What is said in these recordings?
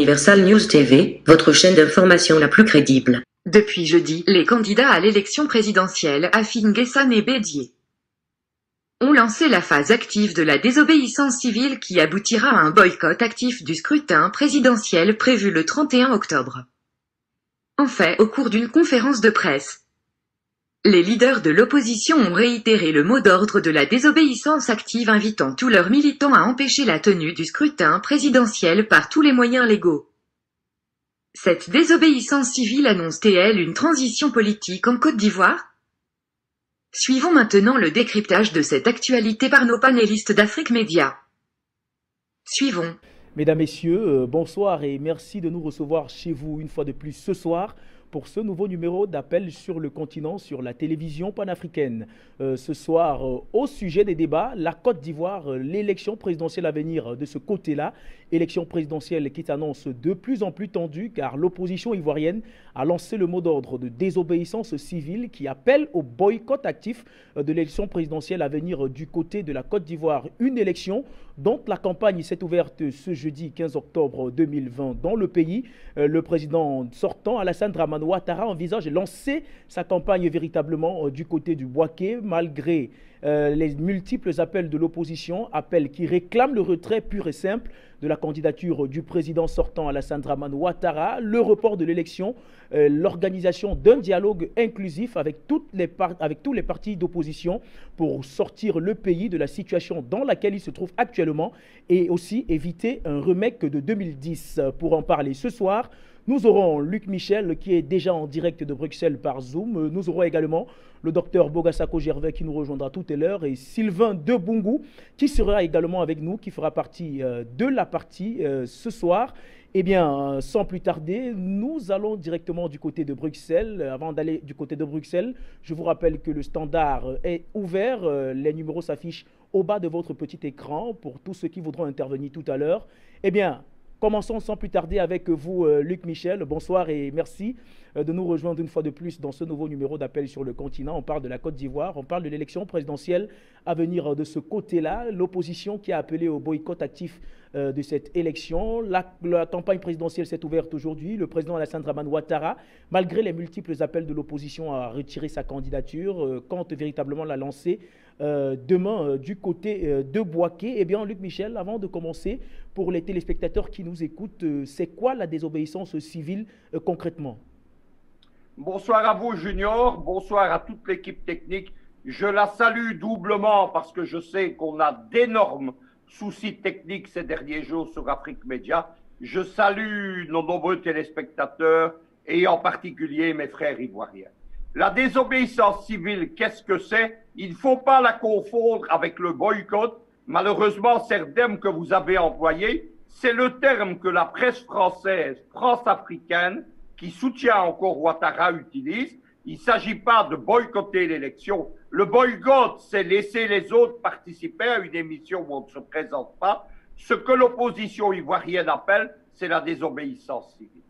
Universal News TV, votre chaîne d'information la plus crédible. Depuis jeudi, les candidats à l'élection présidentielle, Afin Guessan et Bédier, ont lancé la phase active de la désobéissance civile qui aboutira à un boycott actif du scrutin présidentiel prévu le 31 octobre. En fait, au cours d'une conférence de presse, les leaders de l'opposition ont réitéré le mot d'ordre de la désobéissance active, invitant tous leurs militants à empêcher la tenue du scrutin présidentiel par tous les moyens légaux. Cette désobéissance civile annonce-t-elle une transition politique en Côte d'Ivoire? Suivons maintenant le décryptage de cette actualité par nos panélistes d'Afrique Média. Suivons. Mesdames, Messieurs, bonsoir et merci de nous recevoir chez vous une fois de plus ce soir pour ce nouveau numéro d'appel sur le continent, sur la télévision panafricaine. Ce soir, au sujet des débats, la Côte d'Ivoire, l'élection présidentielle à venir de ce côté-là, élection présidentielle qui s'annonce de plus en plus tendue car l'opposition ivoirienne a lancé le mot d'ordre de désobéissance civile qui appelle au boycott actif de l'élection présidentielle à venir du côté de la Côte d'Ivoire. Une élection dont la campagne s'est ouverte ce jeudi 15 octobre 2020 dans le pays. Le président sortant, Alassane Dramane Ouattara, envisage de lancer sa campagne véritablement du côté du Bouaké, malgré les multiples appels de l'opposition, appels qui réclament le retrait pur et simple de la candidature du président sortant Alassane Dramane Ouattara, le report de l'élection, l'organisation d'un dialogue inclusif avec tous les partis d'opposition pour sortir le pays de la situation dans laquelle il se trouve actuellement et aussi éviter un remake de 2010. Pour en parler ce soir, nous aurons Luc Michel qui est déjà en direct de Bruxelles par Zoom. Nous aurons également le docteur Bogassako Gervais qui nous rejoindra tout à l'heure et Sylvain Debungu qui sera également avec nous, qui fera partie de la partie ce soir. Eh bien, sans plus tarder, nous allons directement du côté de Bruxelles. Avant d'aller du côté de Bruxelles, je vous rappelle que le standard est ouvert. Les numéros s'affichent au bas de votre petit écran pour tous ceux qui voudront intervenir tout à l'heure. Eh bien, commençons sans plus tarder avec vous, Luc Michel. Bonsoir et merci de nous rejoindre une fois de plus dans ce nouveau numéro d'appel sur le continent. On parle de la Côte d'Ivoire, on parle de l'élection présidentielle à venir de ce côté-là. L'opposition qui a appelé au boycott actif de cette élection. La campagne présidentielle s'est ouverte aujourd'hui. Le président Alassane Dramane Ouattara, malgré les multiples appels de l'opposition à retirer sa candidature, compte véritablement la lancer demain du côté de Bouaké. Eh bien, Luc Michel, avant de commencer, pour les téléspectateurs qui nous écoutent, c'est quoi la désobéissance civile concrètement? Bonsoir à vous, Junior. Bonsoir à toute l'équipe technique. Je la salue doublement parce que je sais qu'on a d'énormes soucis techniques ces derniers jours sur Afrique Média. Je salue nos nombreux téléspectateurs et en particulier mes frères ivoiriens. La désobéissance civile, qu'est-ce que c'est? Il ne faut pas la confondre avec le boycott. Malheureusement, cet terme que vous avez employé, c'est le terme que la presse française, France-africaine, qui soutient encore Ouattara, utilise. Il ne s'agit pas de boycotter l'élection. Le boycott, c'est laisser les autres participer à une émission où on ne se présente pas. Ce que l'opposition ivoirienne appelle, c'est la désobéissance civile.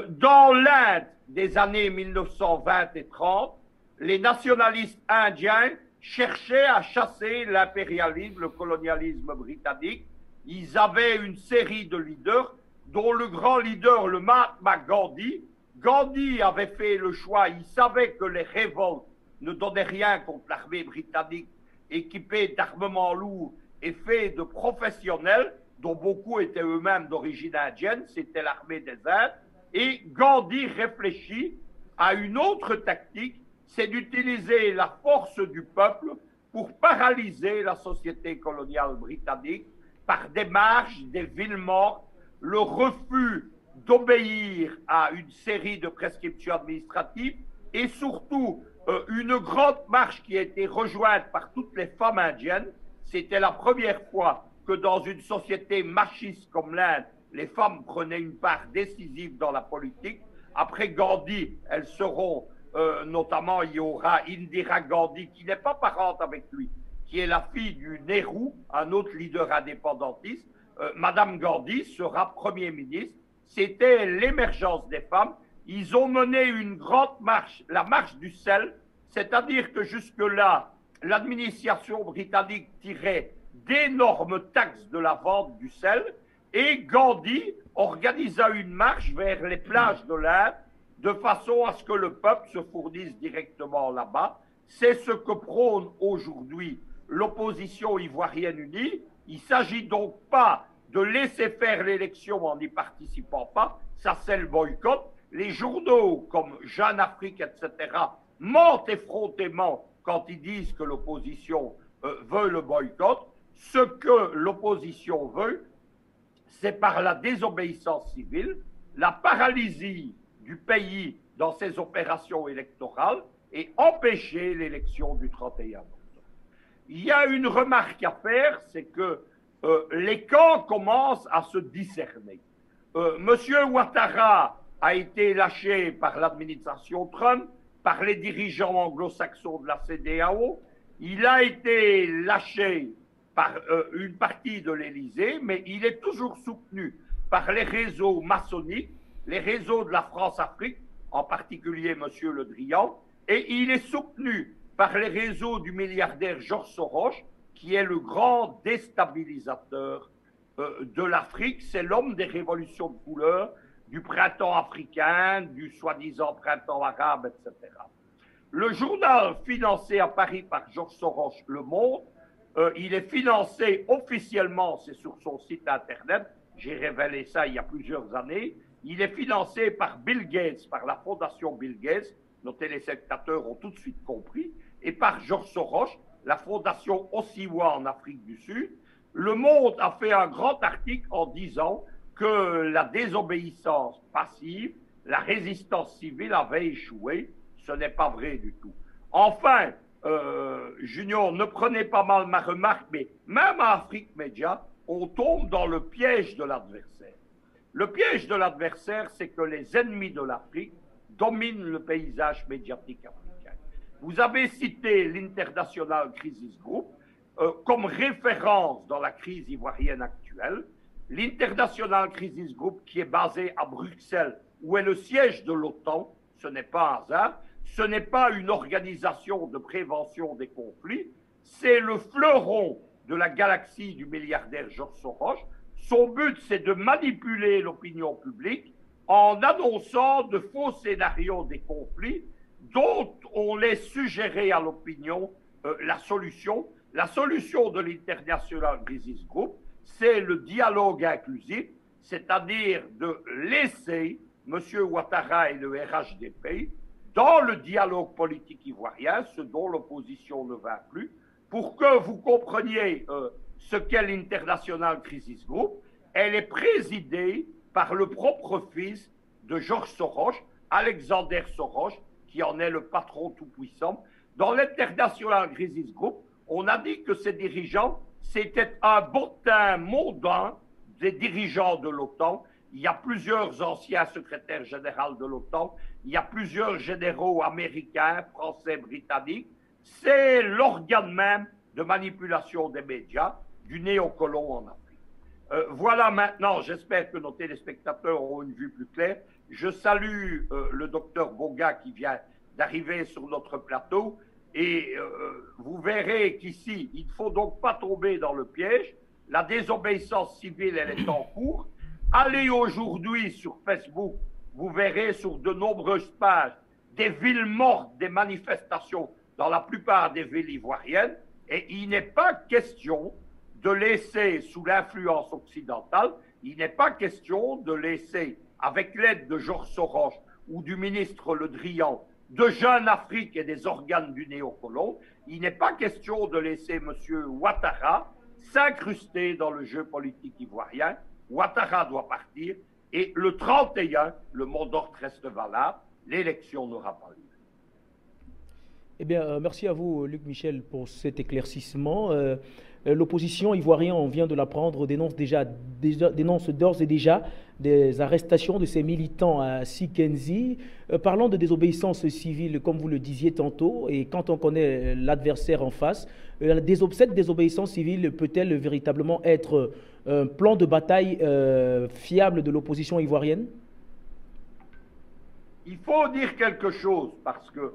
Dans l'Inde des années 1920 et 30, les nationalistes indiens cherchaient à chasser l'impérialisme, le colonialisme britannique. Ils avaient une série de leaders, dont le grand leader, le Mahatma Gandhi. Gandhi avait fait le choix, il savait que les révoltes ne donnaient rien contre l'armée britannique, équipée d'armements lourds et fait de professionnels, dont beaucoup étaient eux-mêmes d'origine indienne, c'était l'armée des Indes. Et Gandhi réfléchit à une autre tactique, c'est d'utiliser la force du peuple pour paralyser la société coloniale britannique par des marches, des villes mortes, le refus d'obéir à une série de prescriptions administratives et surtout une grande marche qui a été rejointe par toutes les femmes indiennes. C'était la première fois que dans une société machiste comme l'Inde, les femmes prenaient une part décisive dans la politique. Après Gandhi, elles seront, notamment il y aura Indira Gandhi, qui n'est pas parente avec lui, qui est la fille du Nehru, un autre leader indépendantiste. Madame Gandhi sera Premier ministre. C'était l'émergence des femmes. Ils ont mené une grande marche, la marche du sel, c'est-à-dire que jusque-là, l'administration britannique tirait d'énormes taxes de la vente du sel. Et Gandhi organisa une marche vers les plages de l'Inde de façon à ce que le peuple se fournisse directement là-bas. C'est ce que prône aujourd'hui l'opposition ivoirienne unie. Il ne s'agit donc pas de laisser faire l'élection en n'y participant pas, ça c'est le boycott. Les journaux comme Jeune Afrique, etc., mentent effrontément quand ils disent que l'opposition veut le boycott. Ce que l'opposition veut, c'est par la désobéissance civile, la paralysie du pays dans ses opérations électorales et empêcher l'élection du 31 octobre. Il y a une remarque à faire, c'est que les camps commencent à se discerner. Monsieur Ouattara a été lâché par l'administration Trump, par les dirigeants anglo-saxons de la CEDEAO. Il a été lâché par une partie de l'Élysée, mais il est toujours soutenu par les réseaux maçonniques, les réseaux de la France-Afrique, en particulier Monsieur Le Drian, et il est soutenu par les réseaux du milliardaire Georges Soros, qui est le grand déstabilisateur de l'Afrique. C'est l'homme des révolutions de couleur, du printemps africain, du soi-disant printemps arabe, etc. Le journal financé à Paris par Georges Soros, Le Monde, il est financé officiellement, c'est sur son site internet, j'ai révélé ça il y a plusieurs années, il est financé par Bill Gates, par la fondation Bill Gates, nos téléspectateurs ont tout de suite compris, et par Georges Soros, la fondation Osiwa en Afrique du Sud. Le Monde a fait un grand article en disant que la désobéissance passive, la résistance civile avait échoué. Ce n'est pas vrai du tout. Enfin, Junior, ne prenez pas mal ma remarque, mais même à Afrique Média, on tombe dans le piège de l'adversaire. Le piège de l'adversaire, c'est que les ennemis de l'Afrique dominent le paysage médiatique africain. Vous avez cité l'International Crisis Group comme référence dans la crise ivoirienne actuelle. L'International Crisis Group, qui est basé à Bruxelles, où est le siège de l'OTAN, ce n'est pas un hasard, ce n'est pas une organisation de prévention des conflits, c'est le fleuron de la galaxie du milliardaire Georges Soros. Son but, c'est de manipuler l'opinion publique en annonçant de faux scénarios des conflits dont on laisse suggérer à l'opinion la solution. La solution de l'International Crisis Group, c'est le dialogue inclusif, c'est-à-dire de laisser M. Ouattara et le RHDP dans le dialogue politique ivoirien, ce dont l'opposition ne va plus, pour que vous compreniez ce qu'est l'International Crisis Group. Elle est présidée par le propre fils de Georges Soros, Alexander Soros, qui en est le patron tout-puissant. Dans l'International Crisis Group, on a dit que ces dirigeants, c'était un bottin mondain des dirigeants de l'OTAN. Il y a plusieurs anciens secrétaires généraux de l'OTAN, il y a plusieurs généraux américains, français, britanniques. C'est l'organe même de manipulation des médias du néocolon en Afrique. Voilà maintenant, j'espère que nos téléspectateurs auront une vue plus claire. Je salue le docteur Boga qui vient d'arriver sur notre plateau. Et vous verrez qu'ici, il ne faut donc pas tomber dans le piège. La désobéissance civile, elle est en cours. Allez aujourd'hui sur Facebook, vous verrez sur de nombreuses pages des villes mortes, des manifestations dans la plupart des villes ivoiriennes. Et il n'est pas question de laisser, sous l'influence occidentale, il n'est pas question de laisser, avec l'aide de Georges Soros ou du ministre Le Drian, de Jeune Afrique et des organes du néocolon, il n'est pas question de laisser M. Ouattara s'incruster dans le jeu politique ivoirien. Ouattara doit partir et le 31, le mot d'ordre reste valable, l'élection n'aura pas lieu. Eh bien, merci à vous, Luc Michel, pour cet éclaircissement. L'opposition ivoirienne, on vient de l'apprendre, dénonce d'ores et déjà des arrestations de ses militants à Sikenzi. Parlant de désobéissance civile, comme vous le disiez tantôt, et quand on connaît l'adversaire en face, cette désobéissance civile peut-elle véritablement être un plan de bataille fiable de l'opposition ivoirienne? Il faut dire quelque chose, parce que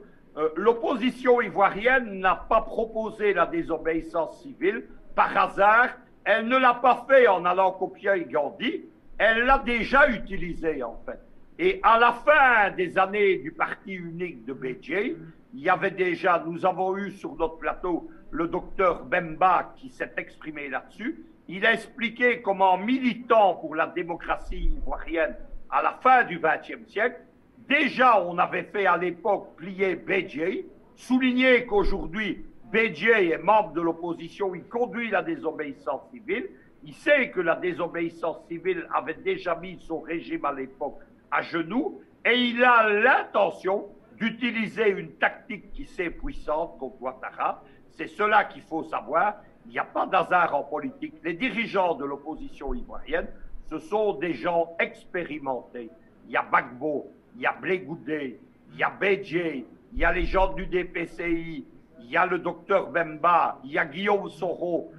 l'opposition ivoirienne n'a pas proposé la désobéissance civile par hasard elle ne l'a pas fait en allant copier Gandhi, elle l'a déjà utilisé en fait. Et à la fin des années du parti unique de Bédié, il y avait déjà, nous avons eu sur notre plateau le docteur Bemba qui s'est exprimé là-dessus. Il a expliqué comment, militant pour la démocratie ivoirienne à la fin du XXe siècle, déjà on avait fait à l'époque plier Bédié, souligner qu'aujourd'hui Bédié est membre de l'opposition, il conduit la désobéissance civile, il sait que la désobéissance civile avait déjà mis son régime à l'époque à genoux, et il a l'intention d'utiliser une tactique qui s'est puissante contre Ouattara. C'est cela qu'il faut savoir. Il n'y a pas d'hasard en politique. Les dirigeants de l'opposition ivoirienne, ce sont des gens expérimentés. Il y a Gbagbo, il y a Blé Goudé, il y a Bédié, il y a les gens du DPCI, il y a le docteur Bemba, il y a Guillaume Soro,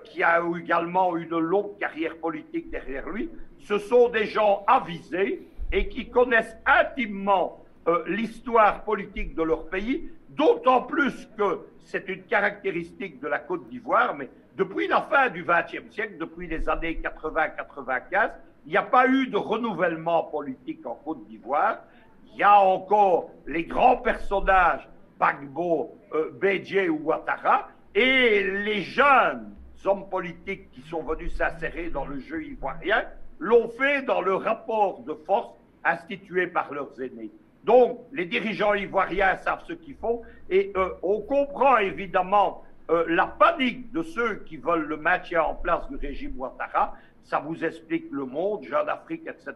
qui a également une longue carrière politique derrière lui. Ce sont des gens avisés et qui connaissent intimement l'histoire politique de leur pays, d'autant plus que c'est une caractéristique de la Côte d'Ivoire, mais depuis la fin du XXe siècle, depuis les années 80-95, il n'y a pas eu de renouvellement politique en Côte d'Ivoire. Il y a encore les grands personnages, Gbagbo, Bédié ou Ouattara, et les jeunes hommes politiques qui sont venus s'insérer dans le jeu ivoirien l'ont fait dans le rapport de force institué par leurs aînés. Donc, les dirigeants ivoiriens savent ce qu'ils font et on comprend évidemment la panique de ceux qui veulent le maintien en place du régime Ouattara. Ça vous explique Le Monde, Jeune Afrique, etc.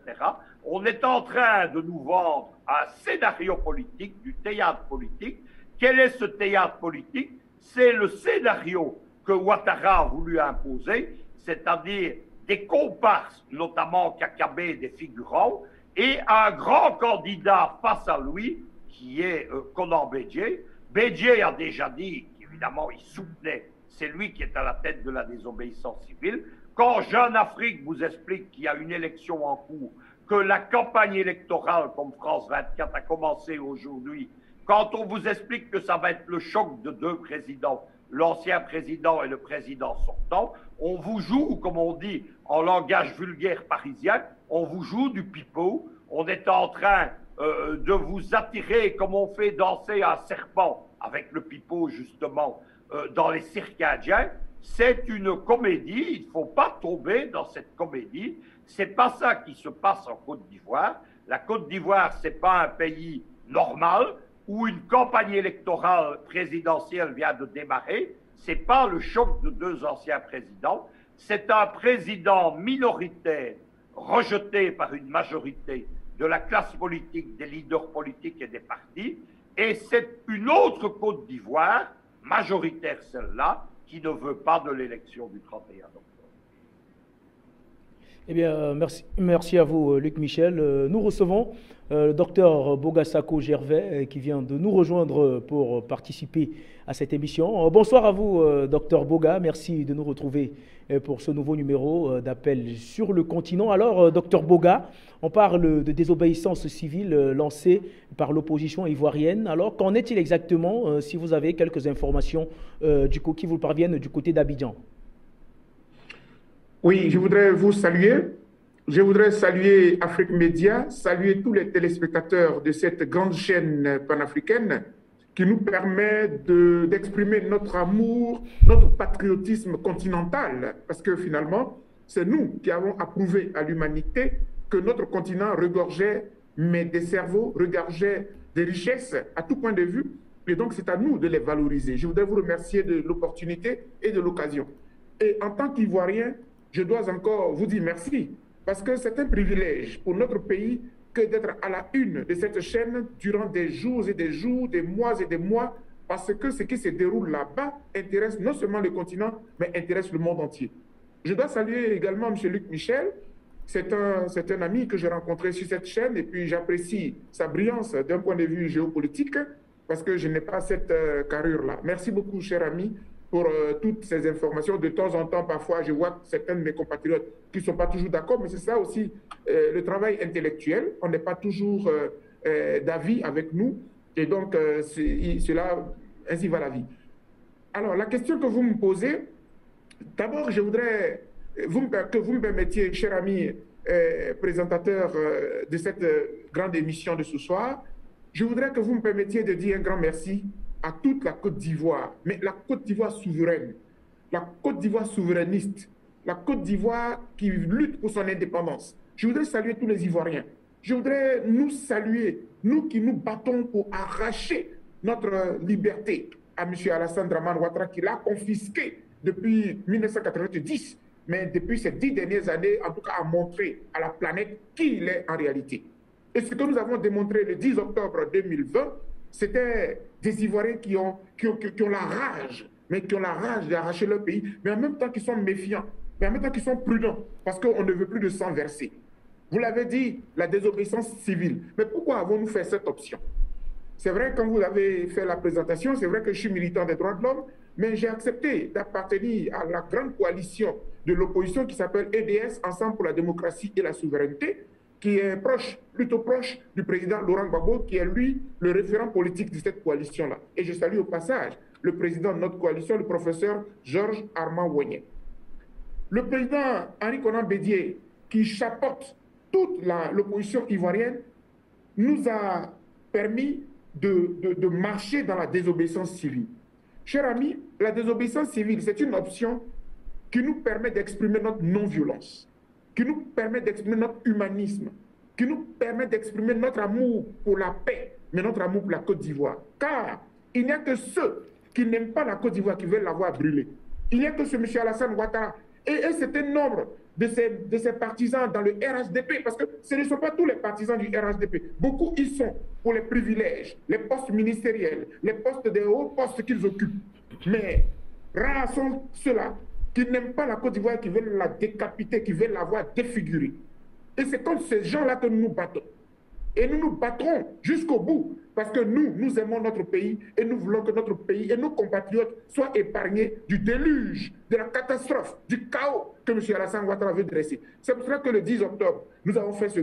On est en train de nous vendre un scénario politique, du théâtre politique. Quel est ce théâtre politique? C'est le scénario que Ouattara a voulu imposer, c'est-à-dire des comparses, notamment Kakabé, des figurants, et un grand candidat face à lui, qui est Konan Bédié. Bédié a déjà dit qu'évidemment il soutenait, c'est lui qui est à la tête de la désobéissance civile. Quand Jeune Afrique vous explique qu'il y a une élection en cours, que la campagne électorale comme France 24 a commencé aujourd'hui, quand on vous explique que ça va être le choc de deux présidents, l'ancien président et le président sortant, on vous joue, comme on dit en langage vulgaire parisien, on vous joue du pipeau, on est en train de vous attirer comme on fait danser un serpent avec le pipeau justement dans les cirques indiens. C'est une comédie, il ne faut pas tomber dans cette comédie, c'est pas ça qui se passe en Côte d'Ivoire. La Côte d'Ivoire, c'est pas un pays normal où une campagne électorale présidentielle vient de démarrer, c'est pas le choc de deux anciens présidents, c'est un président minoritaire rejeté par une majorité de la classe politique, des leaders politiques et des partis, et c'est une autre Côte d'Ivoire, majoritaire celle-là, qui ne veut pas de l'élection du 31 octobre. Eh bien, merci à vous, Luc Michel. Nous recevons le docteur Boga Sako Gervais qui vient de nous rejoindre pour participer à cette émission. Bonsoir à vous, docteur Boga. Merci de nous retrouver pour ce nouveau numéro d'appel sur le continent. Alors, docteur Boga, on parle de désobéissance civile lancée par l'opposition ivoirienne. Alors, qu'en est-il exactement, si vous avez quelques informations qui vous parviennent du côté d'Abidjan? Oui, je voudrais vous saluer. Je voudrais saluer Afrique Média, saluer tous les téléspectateurs de cette grande chaîne panafricaine qui nous permet d'exprimer notre amour, notre patriotisme continental. Parce que finalement, c'est nous qui avons approuvé à l'humanité que notre continent regorgeait mais des cerveaux, regorgeait des richesses à tout point de vue. Et donc, c'est à nous de les valoriser. Je voudrais vous remercier de l'opportunité et de l'occasion. Et en tant qu'Ivoirien, je dois encore vous dire merci, parce que c'est un privilège pour notre pays que d'être à la une de cette chaîne durant des jours et des jours, des mois et des mois, parce que ce qui se déroule là-bas intéresse non seulement le continent, mais intéresse le monde entier. Je dois saluer également M. Luc Michel. C'est un ami que j'ai rencontré sur cette chaîne et puis j'apprécie sa brillance d'un point de vue géopolitique, parce que je n'ai pas cette carrure-là. Merci beaucoup, cher ami, pour toutes ces informations. De temps en temps, parfois, je vois certains de mes compatriotes qui ne sont pas toujours d'accord, mais c'est ça aussi le travail intellectuel. On n'est pas toujours d'avis avec nous, et donc ainsi va la vie. Alors, la question que vous me posez, D'abord, je voudrais que vous me permettiez, cher ami présentateur de cette grande émission de ce soir, je voudrais que vous me permettiez de dire un grand merci à toute la Côte d'Ivoire, mais la Côte d'Ivoire souveraine, la Côte d'Ivoire souverainiste, la Côte d'Ivoire qui lutte pour son indépendance. Je voudrais saluer tous les Ivoiriens. Je voudrais nous saluer, nous qui nous battons pour arracher notre liberté à M. Alassane Dramane Ouattara, qui l'a confisqué depuis 1990, mais depuis ces 10 dernières années, en tout cas, a montré à la planète qui il est en réalité. Et ce que nous avons démontré le 10 octobre 2020, c'était des Ivoiriens qui ont la rage, mais qui ont la rage d'arracher leur pays, mais en même temps qui sont méfiants, mais en même temps qui sont prudents, parce qu'on ne veut plus de sang versé. Vous l'avez dit, la désobéissance civile. Mais pourquoi avons-nous fait cette option? C'est vrai, quand vous avez fait la présentation, c'est vrai que je suis militant des droits de l'homme, mais j'ai accepté d'appartenir à la grande coalition de l'opposition qui s'appelle EDS, Ensemble pour la démocratie et la souveraineté, qui est proche, plutôt proche du président Laurent Gbagbo, qui est lui le référent politique de cette coalition-là. Et je salue au passage le président de notre coalition, le professeur Georges Armand Ouagné. Le président Henri Konan Bédié, qui chapeaute toute l'opposition ivoirienne, nous a permis de marcher dans la désobéissance civile. Chers amis, la désobéissance civile, c'est une option qui nous permet d'exprimer notre non-violence, qui nous permet d'exprimer notre humanisme, qui nous permet d'exprimer notre amour pour la paix, mais notre amour pour la Côte d'Ivoire. Car il n'y a que ceux qui n'aiment pas la Côte d'Ivoire qui veulent la voir brûler. Il n'y a que ce M. Alassane Ouattara et un certain nombre de ces partisans dans le RHDP, parce que ce ne sont pas tous les partisans du RHDP. Beaucoup y sont pour les privilèges, les postes ministériels, les postes des hauts postes qu'ils occupent. Mais rares sont ceux-là qui n'aiment pas la Côte d'Ivoire, qui veulent la décapiter, qui veulent la voir défigurée. Et c'est contre ces gens-là que nous nous battons. Et nous nous battrons jusqu'au bout, parce que nous aimons notre pays et nous voulons que notre pays et nos compatriotes soient épargnés du déluge, de la catastrophe, du chaos que M. Alassane Ouattara veut dresser. C'est pour cela que le 10 octobre, nous avons fait ce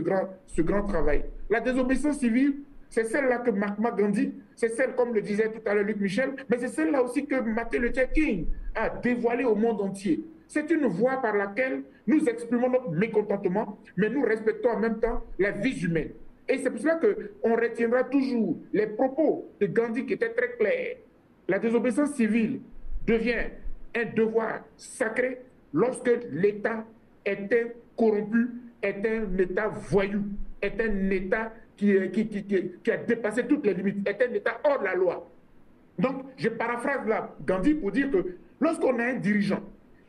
grand travail. La désobéissance civile, c'est celle-là que Mahatma Gandhi, c'est celle, comme le disait tout à l'heure Luc Michel, mais c'est celle-là aussi que Martin Luther King a dévoilée au monde entier. C'est une voie par laquelle nous exprimons notre mécontentement, mais nous respectons en même temps la vie humaine. Et c'est pour cela qu'on retiendra toujours les propos de Gandhi qui étaient très clairs. La désobéissance civile devient un devoir sacré lorsque l'État est un corrompu, est un État voyou, est un État qui a dépassé toutes les limites, est un État hors de la loi. Donc, je paraphrase là Gandhi pour dire que lorsqu'on a un dirigeant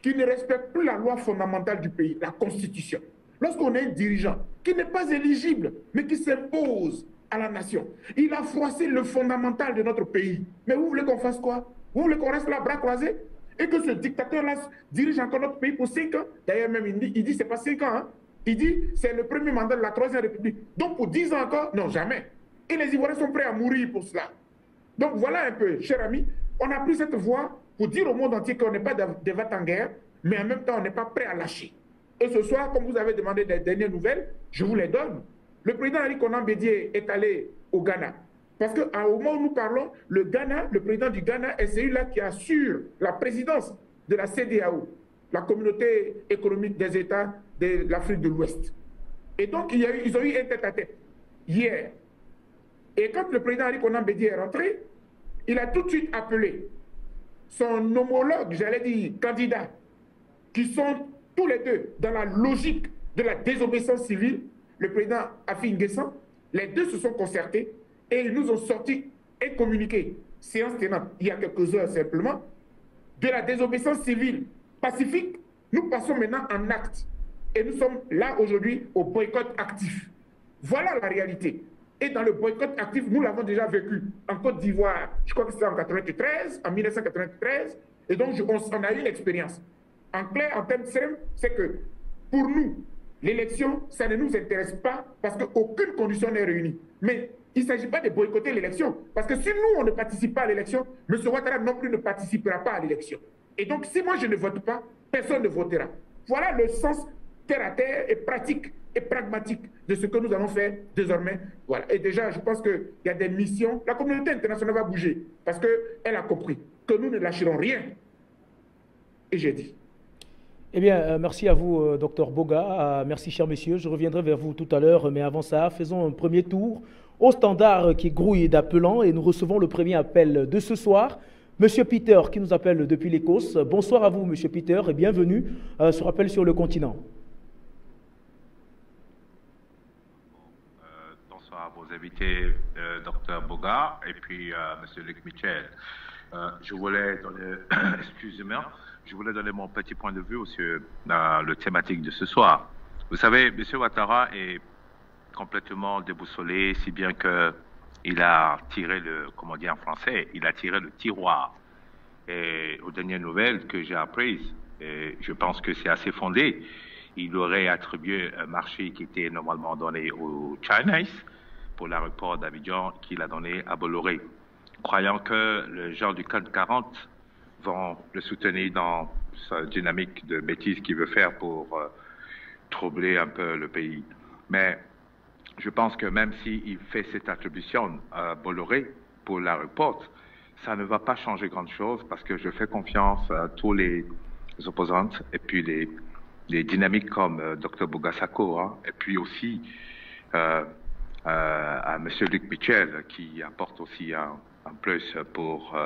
qui ne respecte plus la loi fondamentale du pays, la Constitution, lorsqu'on a un dirigeant qui n'est pas éligible, mais qui s'impose à la nation, il a froissé le fondamental de notre pays. Mais vous voulez qu'on fasse quoi? Vous voulez qu'on reste là, bras croisés? Et que ce dictateur-là dirige encore notre pays pour 5 ans? D'ailleurs, même, il dit c'est pas 5 ans. Hein? Il dit c'est le premier mandat de la Troisième République. Donc, pour 10 ans encore? Non, jamais. Et les Ivoiriens sont prêts à mourir pour cela. Donc, voilà un peu, chers amis, on a pris cette voie pour dire au monde entier qu'on n'est pas des vats en guerre, mais en même temps, on n'est pas prêt à lâcher. Et ce soir, comme vous avez demandé des dernières nouvelles, je vous les donne. Le président Henri Konan Bédié est allé au Ghana. Parce qu'au moment où nous parlons, le président du Ghana est celui-là qui assure la présidence de la CEDEAO, la communauté économique des États de l'Afrique de l'Ouest. Et donc, ils ont eu un tête-à-tête hier. Et quand le président Henri Konan Bédié est rentré, il a tout de suite appelé son homologue, j'allais dire candidat, qui sont tous les deux dans la logique de la désobéissance civile, le président Affi N'Guessan, les deux se sont concertés et ils nous ont sorti un communiqué, séance tenante, il y a quelques heures simplement, de la désobéissance civile pacifique. Nous passons maintenant en acte et nous sommes là aujourd'hui au boycott actif. Voilà la réalité. Et dans le boycott actif, nous l'avons déjà vécu en Côte d'Ivoire, je crois que c'était en 1993, et donc on a eu une expérience. En clair, en termes simples, c'est que pour nous, l'élection, ça ne nous intéresse pas parce qu'aucune condition n'est réunie. Mais il ne s'agit pas de boycotter l'élection. Parce que si nous, on ne participe pas à l'élection, M. Ouattara non plus ne participera pas à l'élection. Et donc, si moi, je ne vote pas, personne ne votera. Voilà le sens terre à terre et pratique et pragmatique de ce que nous allons faire désormais. Voilà. Et déjà, je pense qu'il y a des missions. La communauté internationale va bouger parce qu'elle a compris que nous ne lâcherons rien. Et j'ai dit, Eh bien, merci à vous, docteur Boga. Merci, chers messieurs. Je reviendrai vers vous tout à l'heure. Mais avant ça, faisons un premier tour au standard qui grouille d'appelants. Et nous recevons le premier appel de ce soir. Monsieur Peter, qui nous appelle depuis l'Écosse. Bonsoir à vous, Monsieur Peter, et bienvenue sur Appel sur le continent. Bonsoir à vos invités, docteur Boga, et puis Monsieur Luc Michel. Je voulais donner, excusez-moi, je voulais donner mon petit point de vue sur le thématique de ce soir. Vous savez, M. Ouattara est complètement déboussolé, si bien que il a tiré comment dire en français, il a tiré le tiroir. Et aux dernières nouvelles que j'ai apprises, et je pense que c'est assez fondé, il aurait attribué un marché qui était normalement donné aux Chinese pour l'aéroport d'Abidjan qu'il a donné à Bolloré, croyant que les gens du CAC 40 vont le soutenir dans sa dynamique de bêtises qu'il veut faire pour troubler un peu le pays. Mais je pense que même s'il fait cette attribution à Bolloré pour l'aéroport, ça ne va pas changer grand-chose parce que je fais confiance à tous les opposants et puis les dynamiques comme Dr Bogasako, hein, et puis aussi à M. Luc Michel qui apporte aussi un plus pour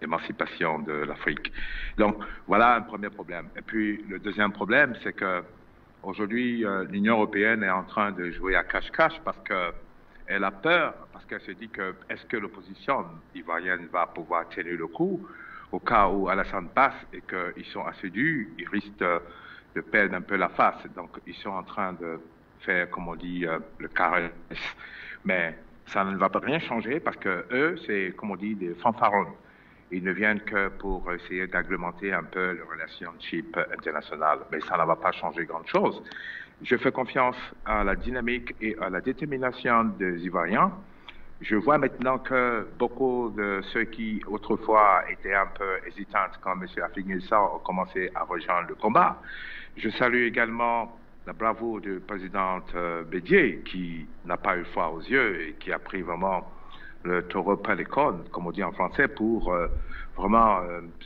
l'émancipation de l'Afrique. Donc voilà un premier problème. Et puis le deuxième problème, c'est que aujourd'hui l'Union européenne est en train de jouer à cache-cache parce qu'elle a peur, parce qu'elle se dit que est-ce que l'opposition ivoirienne va pouvoir tenir le coup au cas où Alassane passe et qu'ils sont assidus, ils risquent de perdre un peu la face. Donc ils sont en train de faire, comme on dit, le carré. Mais ça ne va pas rien changer parce que eux, c'est, comme on dit, des fanfarons. Ils ne viennent que pour essayer d'agrémenter un peu le relationship international. Mais ça ne va pas changer grand-chose. Je fais confiance à la dynamique et à la détermination des Ivoiriens. Je vois maintenant que beaucoup de ceux qui autrefois étaient un peu hésitants, comme M. Afing-Issa, ont commencé à rejoindre le combat. Je salue également la bravoure du président Bédié, qui n'a pas eu foi aux yeux et qui a pris vraiment le taureau par les cornes, comme on dit en français, pour vraiment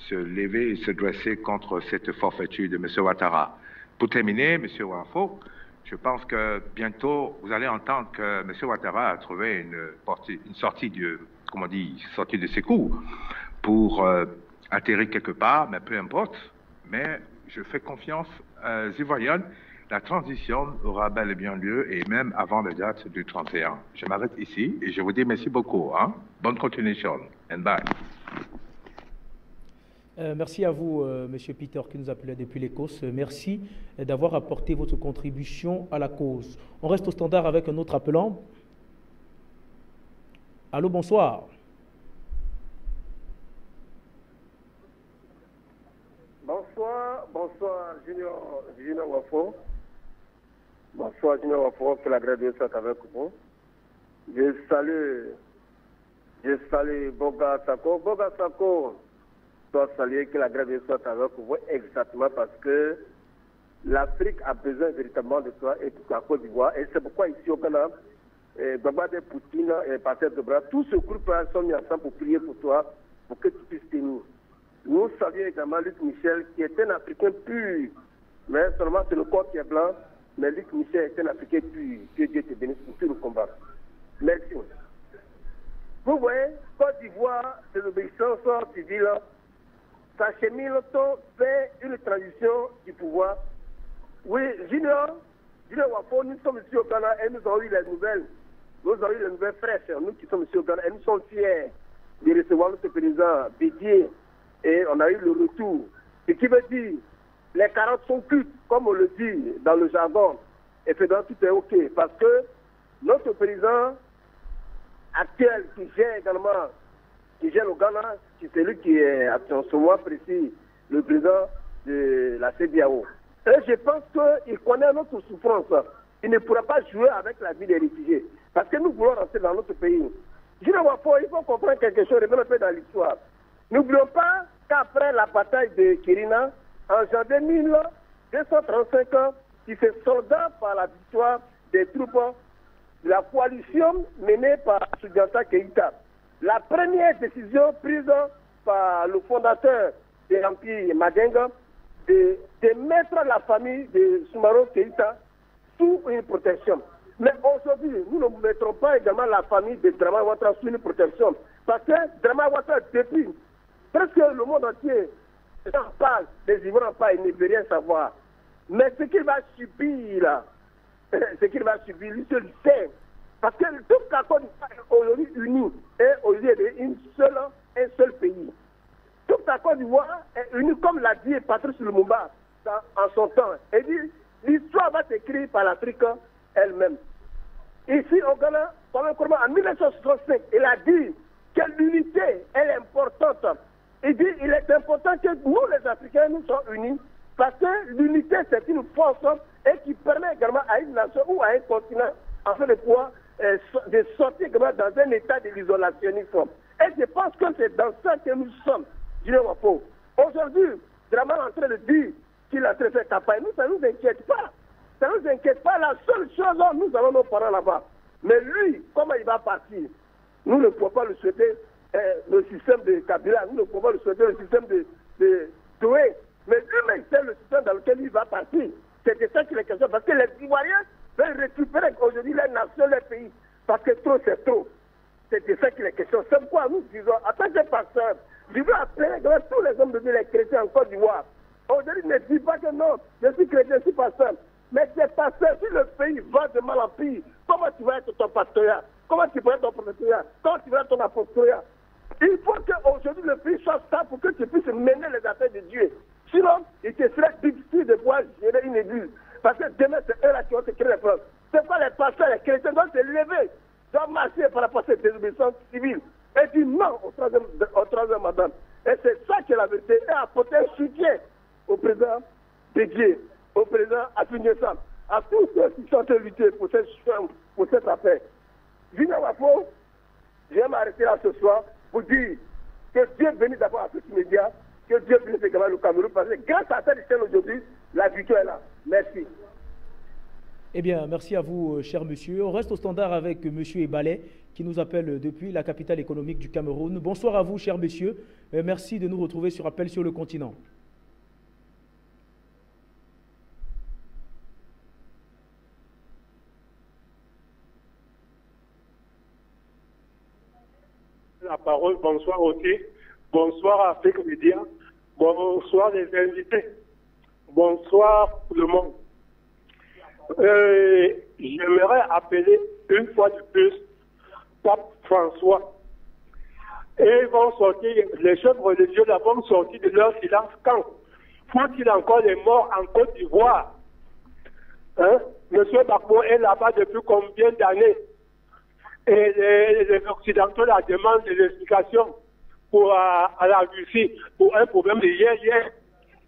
se lever et se dresser contre cette forfaiture de M. Ouattara. Pour terminer, M. Ouafo, je pense que bientôt, vous allez entendre que M. Ouattara a trouvé une sortie sortie de ses coups pour atterrir quelque part, mais peu importe. Mais je fais confiance aux Ivoiriens. La transition aura bel et bien lieu, et même avant la date du 31. Je m'arrête ici et je vous dis merci beaucoup. Hein? Bonne continuation. And bye. Merci à vous, Monsieur Peter, qui nous appelait depuis l'Écosse. Merci d'avoir apporté votre contribution à la cause. On reste au standard avec un autre appelant. Allô, bonsoir. Bonsoir, Junior Wafo. Bonsoir, Junior Wafo, que la grâce de Dieu soit avec vous. Je salue Boga Sako. Boga Sako doit saluer que la grâce de Dieu soit avec vous, exactement parce que l'Afrique a besoin véritablement de toi et toute la Côte d'Ivoire. Et c'est pourquoi ici au Ghana, Babade Poutine et Patrice de Bras, tous ce groupe sont mis ensemble pour prier pour toi, pour que tu puisses tenir. Nous saluons également Luc Michel, qui est un Africain pur, mais seulement c'est le corps qui est blanc, mais Luc Michel est un Africain pur. Que Dieu te bénisse pour tout le combat. Merci. Vous voyez, Côte d'Ivoire, c'est l'obéissance civile, s'achemine vers une transition du pouvoir. Oui, Junior Wafo, nous sommes ici au Ghana et nous avons eu les nouvelles. Nous avons eu les nouvelles fraîches, nous qui sommes ici au Ghana, et nous sommes fiers de recevoir notre président Bédié. Et on a eu le retour. Ce qui veut dire, les carottes sont cuites, comme on le dit dans le jargon. Et puis dans tout est OK. Parce que notre président actuel qui gère également, qui gère le Ghana, c'est celui qui est, en ce moment précis, le président de la CEDEAO. Et je pense qu'il connaît notre souffrance. Il ne pourra pas jouer avec la vie des réfugiés. Parce que nous voulons rentrer dans notre pays. Il faut comprendre quelque chose, revenons un peu dans l'histoire. N'oublions pas qu'après la bataille de Kirina, en janvier 1235 ans, qui fait soldat par la victoire des troupes de la coalition menée par Soudjanta Keïta. La première décision prise par le fondateur de l'Empire Madenga, de mettre la famille de Soumaro Keïta sous une protection. Mais aujourd'hui, nous ne mettrons pas également la famille de Dramane Ouattara sous une protection. Parce que Dramane Ouattara, depuis presque le monde entier, les gens parlent, les Ivoiriens en parlent, ils ne veulent rien savoir. Mais ce qu'il va subir, là, ce qu'il va subir, lui seul sait. Parce que toute la Côte d'Ivoire est aujourd'hui unie et au lieu d'un seul pays. Toute la Côte d'Ivoire est unie, comme l'a dit Patrice Lumumba en son temps. Il dit, l'histoire va s'écrire par l'Afrique elle-même. Ici au Ghana, en 1965, il a dit que l'unité est importante. Il dit qu'il est important que nous, les Africains, nous soyons unis, parce que l'unité, c'est une force et qui permet également à une nation ou à un continent, afin de pouvoir de sortir également dans un état de l'isolationnisme. Et je pense que c'est dans ça que nous sommes, Julien Wapo. Aujourd'hui, Dramane est en train de dire qu'il a fait campagne. Nous, ça ne nous inquiète pas. Ça ne nous inquiète pas. La seule chose, nous avons nos parents là-bas. Mais lui, comment il va partir? Nous ne pouvons pas le souhaiter le système de Kabila. Nous ne pouvons pas le souhaiter le système de Doué. Mais lui-même, c'est le système dans lequel il va partir. C'est de ça qu'il est question. Parce que les Ivoiriens veulent récupérer aujourd'hui les nations, les pays. Parce que trop, c'est trop. C'est de ça qu'il est question. C'est pourquoi nous disons, en tant que pasteur, je veux appeler tous les hommes de Dieu, les chrétiens en Côte d'Ivoire. Aujourd'hui, ne dis pas que non, je suis chrétien, je suis pasteur. Mais c'est pasteur, si le pays va de mal en pire, comment tu vas être ton pastorat? Comment tu vas être ton prophète? Comment tu vas être ton apostolat? Il faut qu'aujourd'hui le pays soit stable pour que tu puisses mener les affaires de Dieu. Sinon, il te serait difficile de pouvoir gérer une église. Parce que demain, c'est eux là qui vont te créer les problèmes. C'est quoi les pasteurs, les chrétiens doivent se lever, doivent marcher par rapport à cette désobéissance civile. Et dire non au troisième mandat. Et c'est ça qui est la vérité. Et apporter un soutien au président Bédié, au président Afin-Guessan, à tous ceux qui sont en train de lutter pour cette affaire. Julien Wapo, je vais m'arrêter là ce soir pour dire que Dieu bénisse d'abord Afrique Média, que Dieu bénisse également le Cameroun, parce que grâce à cette chaîne aujourd'hui, la victoire est là. Merci. Eh bien, merci à vous, cher monsieur. On reste au standard avec monsieur Ebalé, qui nous appelle depuis la capitale économique du Cameroun. Bonsoir à vous, cher monsieur. Merci de nous retrouver sur Appel sur le continent. La parole, bonsoir aussi. Bonsoir Afrique Média. Bonsoir les invités. Bonsoir tout le monde. J'aimerais appeler une fois de plus Pape François. Et ils vont sortir, les chefs religieux là vont sortir de leur silence quand? Faut-il encore les morts en Côte d'Ivoire? Hein? Monsieur Gbagbo est là-bas depuis combien d'années? Et les Occidentaux la demandent des explications à la Russie pour un problème de hier.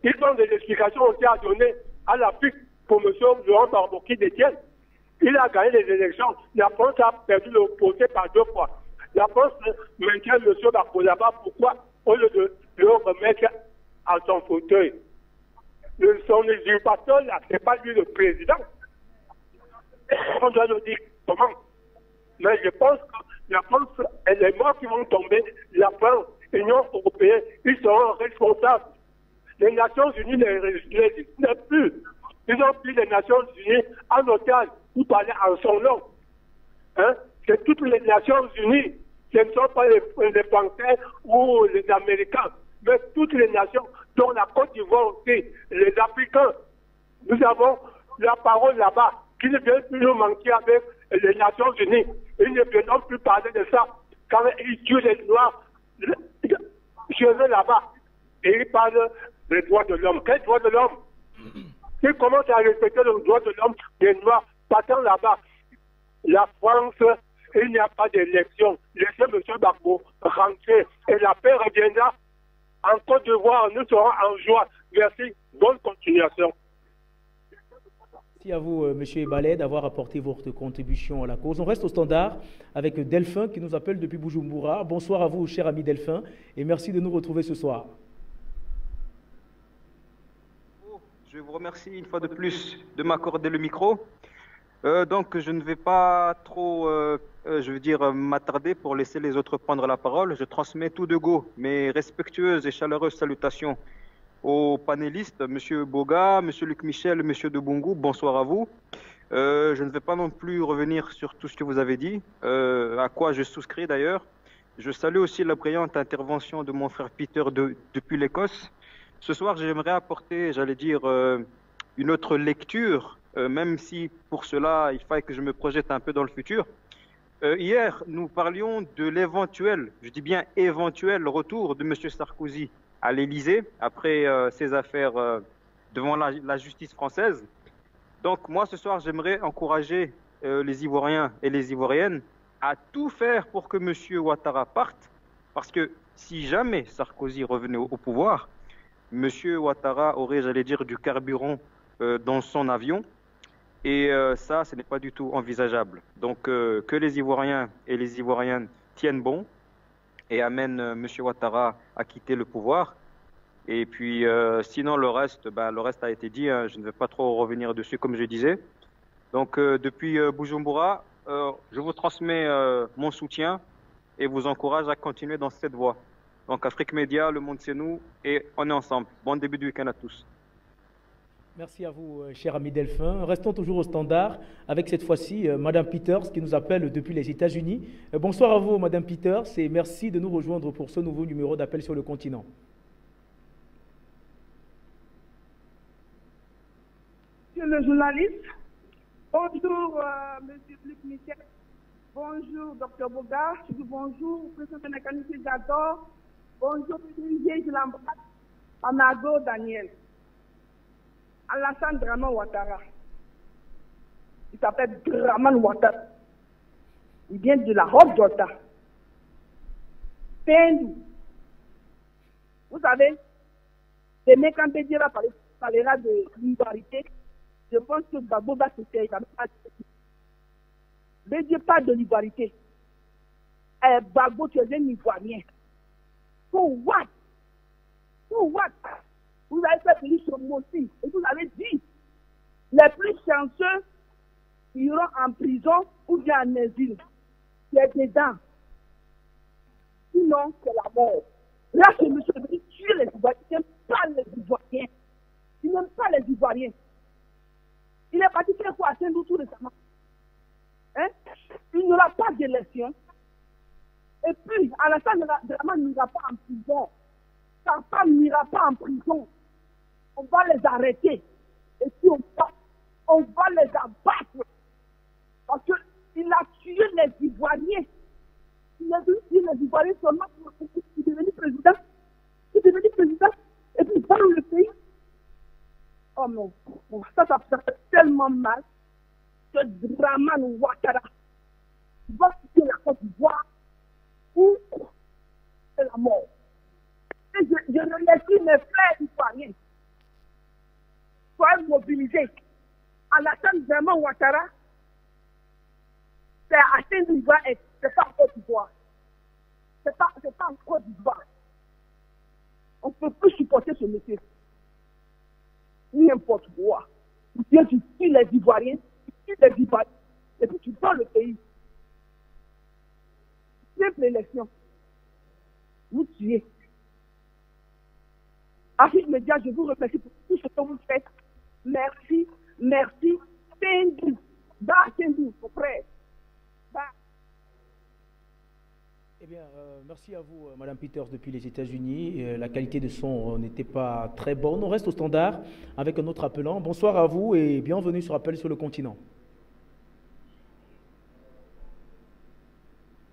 Ils ont des explications aussi à donner à l'Afrique pour M. Laurent Gbagbo qui détient. Il a gagné les élections. La France a perdu le procès par 2 fois. La France maintient M. Gbagbo là-bas. Pourquoi? Au lieu de le remettre à son fauteuil. Son usurpateur là, ce n'est pas lui le président. On doit le dire comment? Mais je pense que la France et les morts qui vont tomber, la France, l'Union européenne, ils seront responsables. Les Nations Unies n'existent plus. Ils ont pris les Nations Unies en otage pour parler en son nom. Hein? C'est toutes les Nations Unies. Ce ne sont pas les Français ou les Américains, mais toutes les nations, dont la Côte d'Ivoire aussi, les Africains. Nous avons la parole là-bas, qui ne vient plus nous manquer avec les Nations Unies. Ils ne viendront plus parler de ça. Quand ils tuent les Noirs, je vais là-bas. Et ils parlent des droits de l'homme. Quels droits de l'homme? Ils commencent à respecter les droits de l'homme des Noirs, partant là-bas. La France, il n'y a pas d'élection. Laissez M. Gbagbo rentrer. Et la paix reviendra. En Côte d'Ivoire, nous serons en joie. Merci. Bonne continuation. Merci à vous, M. Ebalé, d'avoir apporté votre contribution à la cause. On reste au standard avec Delphin qui nous appelle depuis Bujumbura. Bonsoir à vous, cher ami Delphin, et merci de nous retrouver ce soir. Je vous remercie une fois de plus de m'accorder le micro. Donc, je ne vais pas trop, m'attarder pour laisser les autres prendre la parole. Je transmets tout de go mes respectueuses et chaleureuses salutations aux panélistes, Monsieur Boga, Monsieur Luc Michel, Monsieur de Bongo, bonsoir à vous. Je ne vais pas non plus revenir sur tout ce que vous avez dit, à quoi je souscris d'ailleurs. Je salue aussi la brillante intervention de mon frère Peter depuis l'Écosse. Ce soir, j'aimerais apporter, j'allais dire, une autre lecture, même si pour cela, il faille que je me projette un peu dans le futur. Hier, nous parlions de l'éventuel, je dis bien éventuel, retour de M. Sarkozy à l'Élysée après ses affaires devant la justice française. Donc moi, ce soir, j'aimerais encourager les Ivoiriens et les Ivoiriennes à tout faire pour que M. Ouattara parte, parce que si jamais Sarkozy revenait au pouvoir, M. Ouattara aurait, j'allais dire, du carburant dans son avion, et ça, ce n'est pas du tout envisageable. Donc que les Ivoiriens et les Ivoiriennes tiennent bon et amènent M. Ouattara à quitter le pouvoir. Et puis sinon le reste a été dit, hein, je ne vais pas trop revenir dessus comme je disais. Donc depuis Bujumbura, je vous transmets mon soutien et vous encourage à continuer dans cette voie. Donc Afrique Média, le monde c'est nous et on est ensemble. Bon début du week-end à tous. Merci à vous, cher ami Delphin. Restons toujours au standard avec cette fois-ci Madame Peters qui nous appelle depuis les États-Unis. Bonsoir à vous, Madame Peters, et merci de nous rejoindre pour ce nouveau numéro d'appel sur le continent. Monsieur le journaliste, bonjour Monsieur Luc Michel, bonjour Dr Boga, bonjour Professeur Mécanicien Jador, bonjour Monsieur Jelambat, Anago Daniel, Alassane Draman Ouattara. Il s'appelle Draman Ouattara. Il vient de la robe d'Ota. Pendou. Vous savez, les mecs quand ils parlera de l'ivoirité, je pense que Gbagbo va se taire. Ne dis pas de l'ivoirité. Gbagbo, tu es un Ivoirien. For what? For what? Vous avez fait venir sur Mossi et vous avez dit les plus chanceux iront en prison ou bien en exil. C'est dedans. Sinon, c'est la mort. Là, c'est M. venu tuer les Ivoiriens. Il n'aime pas les Ivoiriens. Il n'aime pas les Ivoiriens. Il est parti faire quoi à Saint-Louis tout récemment? Hein? Il n'y aura pas d'élection. Et puis, Alassane Draman n'ira pas en prison. Sa femme n'ira pas en prison. On va les arrêter. Et puis, on va les abattre. Parce qu'il a tué les Ivoiriens. Il a dû tuer les Ivoiriens seulement pour devenir président. Il est devenu président. Et puis, dans le pays. Oh non, ça fait tellement mal que Draman Ouattara va quitter la Côte d'Ivoire ou c'est la mort. Et je remercie mes frères ivoiriens. Soyez mobilisés. Alassane Draman Ouattara, c'est à Saint-Louis, c'est pas en Côte d'Ivoire. C'est pas en Côte d'Ivoire. On ne peut plus supporter ce métier. N'importe quoi. Tu tues les Ivoiriens, tu tues les Ivoiriens, et puis tu prends le pays. Simple élection. Vous tuez. Afrique Média, je vous remercie pour tout ce que vous faites. Merci, merci. Tendu. Bah, tendu, mon frère. Bah. Eh bien, merci à vous, Madame Peters, depuis les États-Unis. La qualité de son n'était pas très bonne. On reste au standard avec un autre appelant. Bonsoir à vous et bienvenue sur Appel sur le continent.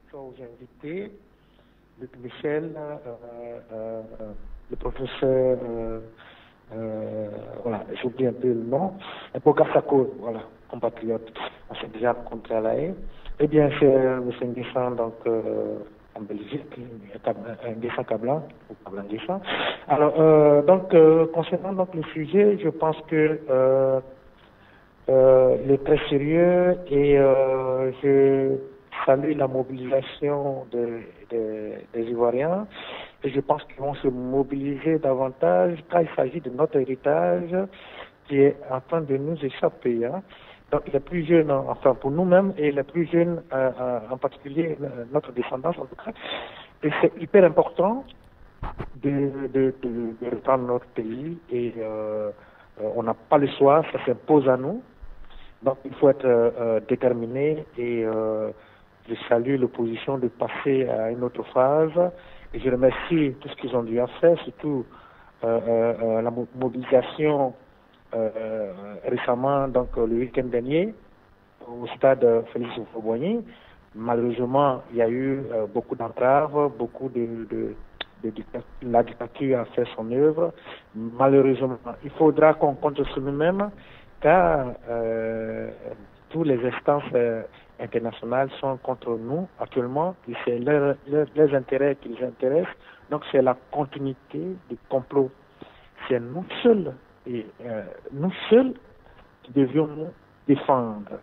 Bonsoir aux invités, Luc Michel, le professeur, voilà, j'oublie un peu le nom, Boga Sako, voilà, compatriote, on s'est déjà rencontré à La Haye. Eh bien, c'est M. Nguessan, donc, en Belgique, Nguessan Kablan, ou Kablan Nguessan. Alors, donc, concernant donc, le sujet, je pense que il est très sérieux et je salue la mobilisation des Ivoiriens et je pense qu'ils vont se mobiliser davantage quand il s'agit de notre héritage qui est en train de nous échapper. Hein. Donc les plus jeunes, enfin pour nous-mêmes et les plus jeunes en particulier notre descendance en tout cas. Et c'est hyper important de reprendre notre pays et on n'a pas le choix, ça s'impose à nous. Donc il faut être déterminé et je salue l'opposition de passer à une autre phase et je remercie tout ce qu'ils ont dû faire, surtout la mobilisation récemment, donc le week-end dernier, au stade Félix Houphouët-Boigny. Malheureusement, il y a eu beaucoup d'entraves, beaucoup la dictature a fait son œuvre. Malheureusement, il faudra qu'on compte sur nous-mêmes, car toutes les instances internationales sont contre nous actuellement, et c'est leurs intérêts qui les intéressent. Donc c'est la continuité du complot. C'est nous seuls, et nous seuls qui devions nous défendre.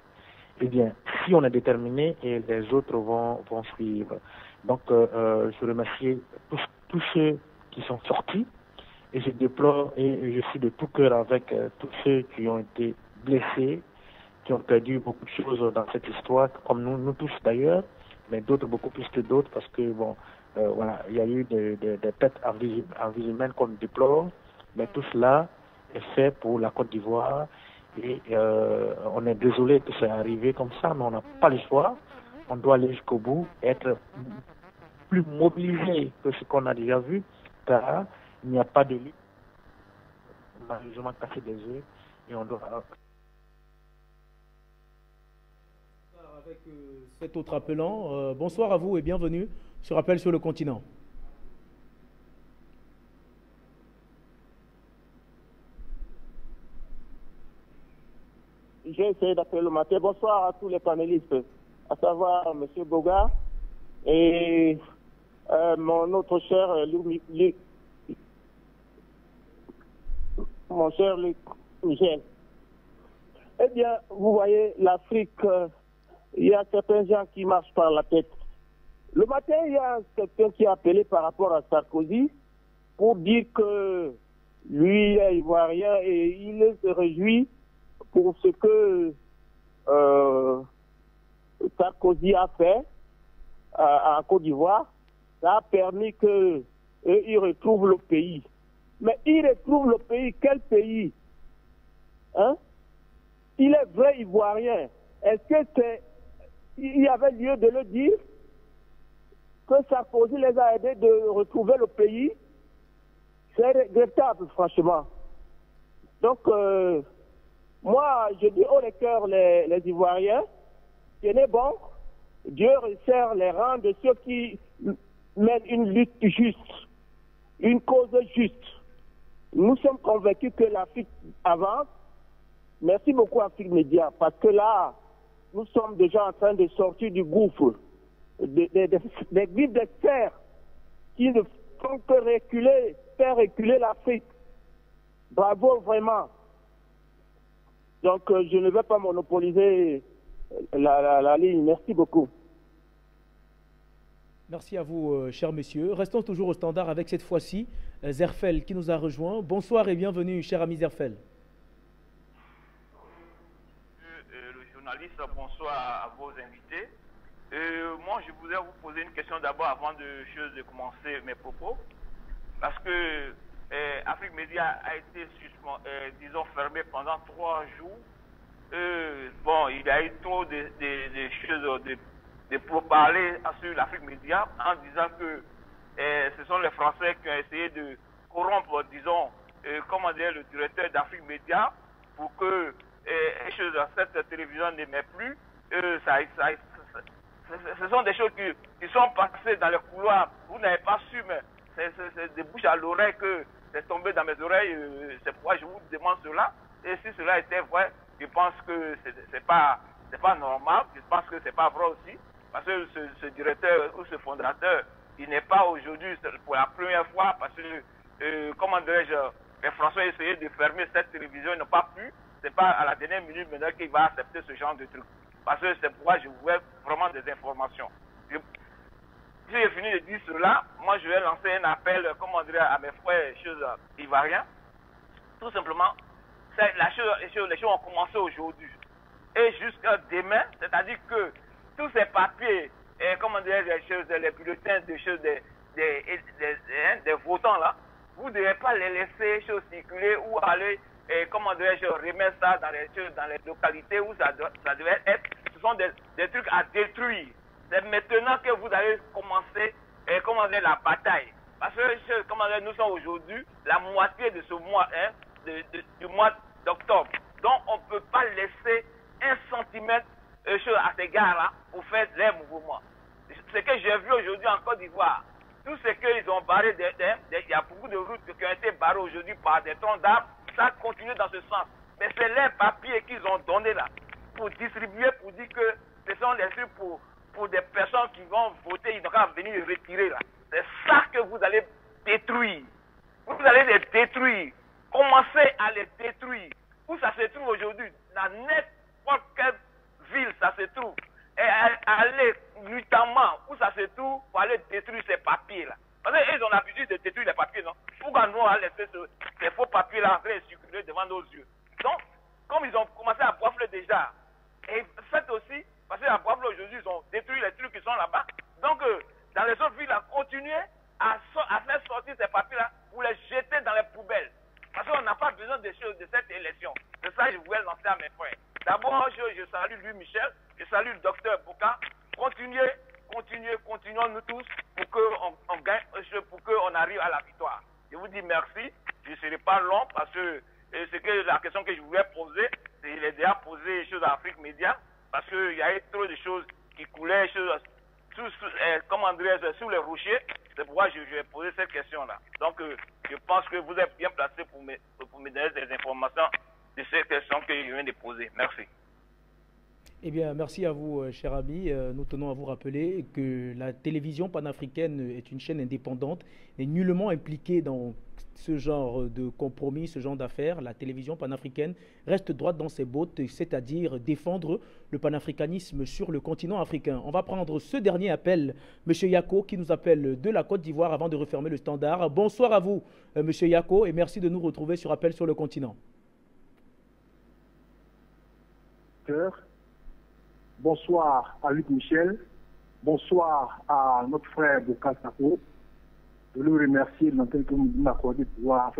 Eh bien, si on est déterminé, et les autres vont suivre. Donc, je remercie tous ceux qui sont sortis, et je déplore et je suis de tout cœur avec tous ceux qui ont été blessés, qui ont perdu beaucoup de choses dans cette histoire, comme nous tous d'ailleurs, mais d'autres beaucoup plus que d'autres, parce que bon, voilà, il y a eu des pertes en vie humaine qu'on déplore, mais tout cela est fait pour la Côte d'Ivoire. Et on est désolé que c'est arrivé comme ça, mais on n'a pas le choix. On doit aller jusqu'au bout, être plus mobilisé que ce qu'on a déjà vu, car il n'y a pas de lutte. On a malheureusement cassé des œufs et on doit... Avec cet autre appelant, bonsoir à vous et bienvenue sur Appel sur le continent. J'ai essayé d'appeler le matin. Bonsoir à tous les panélistes, à savoir M. Boga et mon autre cher mon cher Luc Michel. Eh bien, vous voyez, l'Afrique, il y a certains gens qui marchent par la tête. Le matin, il y a quelqu'un qui a appelé par rapport à Sarkozy pour dire que lui, il est ivoirien et il se réjouit pour ce que Sarkozy a fait en Côte d'Ivoire. Ça a permis qu'ils retrouvent le pays. Mais ils retrouvent le pays, quel pays? Hein? Il est vrai ivoirien. Est-ce que il y avait lieu de le dire? Que Sarkozy les a aidés de retrouver le pays? C'est regrettable, franchement. Donc, moi, je dis haut le cœur les Ivoiriens, tenez bon, Dieu resserre les rangs de ceux qui mènent une lutte juste, une cause juste. Nous sommes convaincus que l'Afrique avance. Merci beaucoup Afrique Média, parce que là, nous sommes déjà en train de sortir du gouffre, des griffes d'experts qui ne font que faire reculer l'Afrique. Bravo vraiment. Donc, je ne vais pas monopoliser la ligne. Merci beaucoup. Merci à vous, cher monsieur. Restons toujours au standard avec cette fois-ci Zerfel qui nous a rejoint. Bonsoir et bienvenue, cher ami Zerfel. Le journaliste, bonsoir à vos invités. Moi, je voudrais vous poser une question d'abord avant de commencer mes propos. Parce que Afrique Média a été disons fermé pendant 3 jours. Bon, il y a eu trop de choses pour parler sur l'Afrique Média en disant que ce sont les Français qui ont essayé de corrompre, disons, comment dire, le directeur d'Afrique Média pour que cette télévision n'émet plus. Ce sont des choses qui sont passées dans les couloirs. Vous n'avez pas su, mais c'est des bouches à l'oreille que c'est tombé dans mes oreilles. C'est pourquoi je vous demande cela. Et si cela était vrai, je pense que c'est pas normal. Je pense que c'est pas vrai aussi. Parce que ce directeur ou ce fondateur, il n'est pas aujourd'hui pour la première fois parce que, comment dirais-je, les Français ont essayé de fermer cette télévision, ils n'ont pas pu. C'est pas à la dernière minute maintenant qu'il va accepter ce genre de truc. Parce que c'est pourquoi je voulais vraiment des informations. Si j'ai fini de dire cela, moi je vais lancer un appel, comment dire, à mes frères ivoiriens. Tout simplement, les choses ont commencé aujourd'hui. Et jusqu'à demain, c'est-à-dire que tous ces papiers, comment dire, les bulletins des votants là, vous ne devez pas les laisser circuler ou aller, comment dirais-je, remettre ça dans les localités où ça devait être. Ce sont des trucs à détruire. C'est maintenant que vous allez commencer la bataille. Parce que nous sommes aujourd'hui la moitié de ce mois, du mois d'octobre. Donc on ne peut pas laisser un centimètre à ces gars-là pour faire les mouvements. Ce que j'ai vu aujourd'hui en Côte d'Ivoire, tout ce qu'ils ont barré, il y a beaucoup de routes qui ont été barrées aujourd'hui par des troncs d'arbres, ça continue dans ce sens. Mais c'est les papiers qu'ils ont donnés là, pour distribuer, pour dire que ce sont des trucs pour des personnes qui vont voter, ils n'ont qu'à venir retirer là. C'est ça que vous allez détruire. Vous allez les détruire. Commencez à les détruire. Où ça se trouve aujourd'hui? Dans n'importe quelle ville ça se trouve. Et aller nuitamment où ça se trouve pour aller détruire ces papiers-là. Parce qu'ils ont l'habitude de détruire les papiers, non? Pourquoi nous, on a laissé ces faux papiers-là en train de circuler devant nos yeux? Donc, comme ils ont commencé à boifler déjà, et faites aussi, parce qu'à boifler aujourd'hui, ils ont détruit les trucs qui sont là-bas. Donc, dans les autres villes, continuez à faire sortir ces papiers-là pour les jeter dans les poubelles. Parce qu'on n'a pas besoin de cette élection. C'est ça que je voulais lancer à mes frères. D'abord, je salue Louis Michel, je salue le docteur Boka. Continuons nous tous pour qu'on gagne, pour qu'on arrive à la victoire. Je vous dis merci. Je ne serai pas long parce que la question que je voulais poser, c'est il est déjà posé les choses à Afrique Média parce qu'il y a eu trop de choses qui coulaient sous les rochers. C'est pourquoi je vais poser cette question-là. Donc, je pense que vous êtes bien placé pour me donner des informations de cette question que je viens de poser. Merci. Eh bien, merci à vous, cher ami. Nous tenons à vous rappeler que la télévision panafricaine est une chaîne indépendante, n'est nullement impliquée dans ce genre de compromis, ce genre d'affaires. La télévision panafricaine reste droite dans ses bottes, c'est-à-dire défendre le panafricanisme sur le continent africain. On va prendre ce dernier appel, M. Yako, qui nous appelle de la Côte d'Ivoire avant de refermer le standard. Bonsoir à vous, M. Yako, et merci de nous retrouver sur Appel sur le continent. Bonsoir à Luc Michel. Bonsoir à notre frère Boka Sako. Je veux le remercier de l'antenne que vous m'accordez pour pouvoir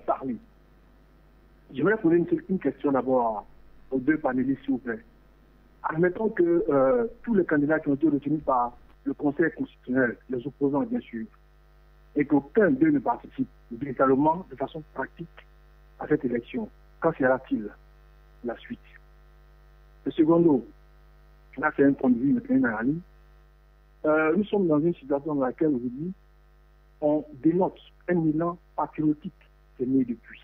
parler. Je voudrais poser une question d'abord aux deux panélistes, s'il vous plaît. Admettons que tous les candidats qui ont été retenus par le Conseil constitutionnel, les opposants bien sûr, et qu'aucun d'eux ne participe véritablement de façon pratique à cette élection. Quand sera-t-il la suite? Le secondo, là c'est un point de vue, une analyse. Nous sommes dans une situation dans laquelle aujourd'hui, on dénote un élan patriotique qui est né depuis.